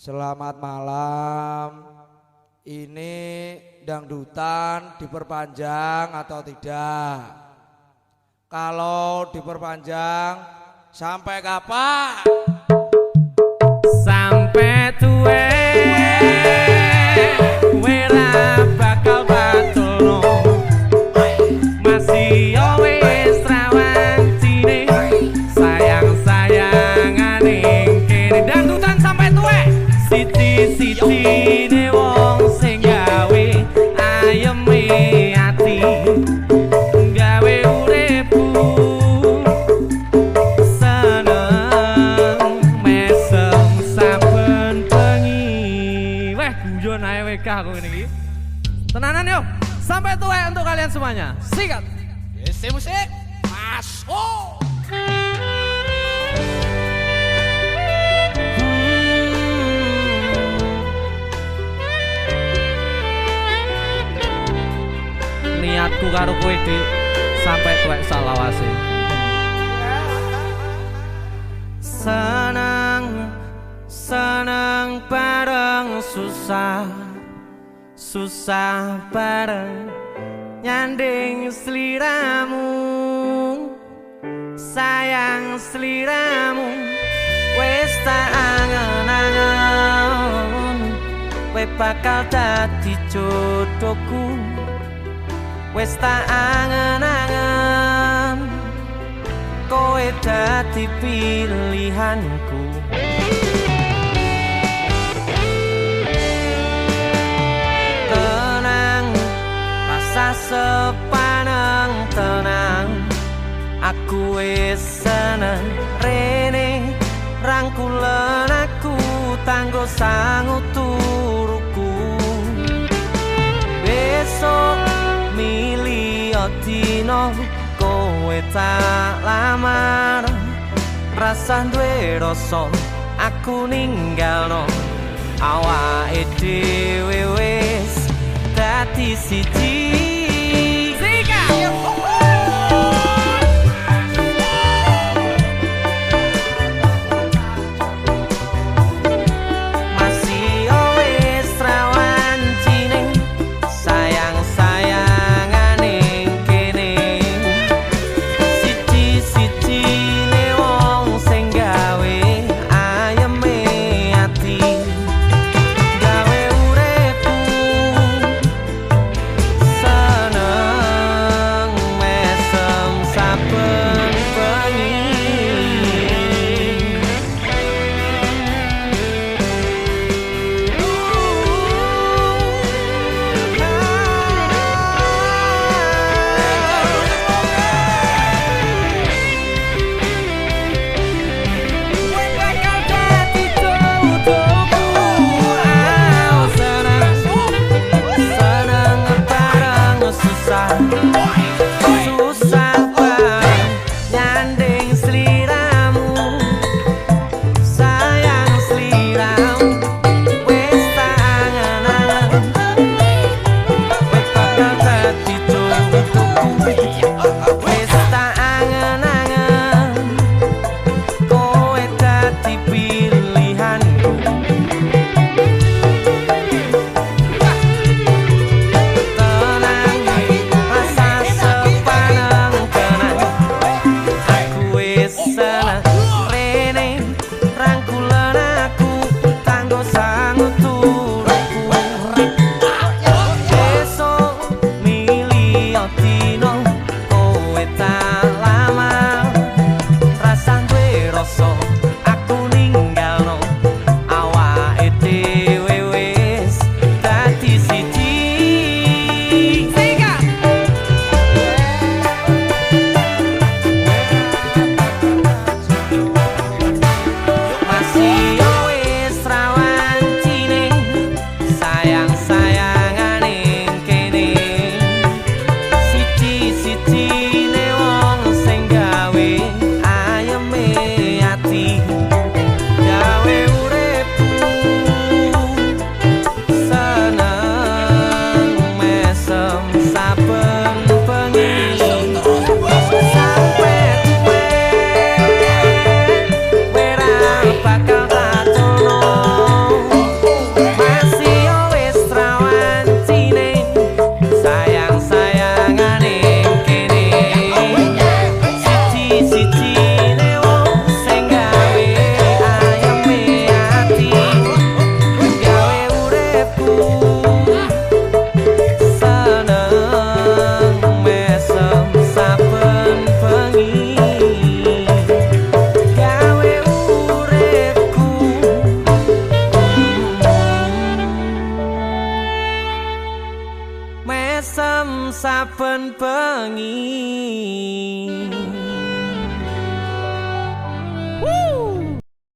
Selamat malam. Ini dangdutan diperpanjang atau tidak? Kalau diperpanjang sampai kapan? Sampai tuwe wera bakal batulno masih wis rawan cine sayang-sayangane kene dangdutan sampai tuwe siji-sijine wong sing gawe ayeme ati gawe uripku seneng mesem saben bengi weh guyon ae WK kok ngene iki tenanan yo sampai tuwe untuk kalian semuanya sikat Isi musik masuk. niatku karo kowe Dik sampai tuwek salawase senang bareng susah bareng nyanding sliramu sayang sliramu wis tak angen-angen kowe bakal dadi jodohku wis tak angen-angen kowe dadi pilihanku tenang rasa sepaneng tenang aku wis seneng rene rangkulen aku tanggo sangu turuku besok milih dino kowe tak lamar rasa duwe rasa aku ninggalno awake dhewe wis dadi siji saben bengi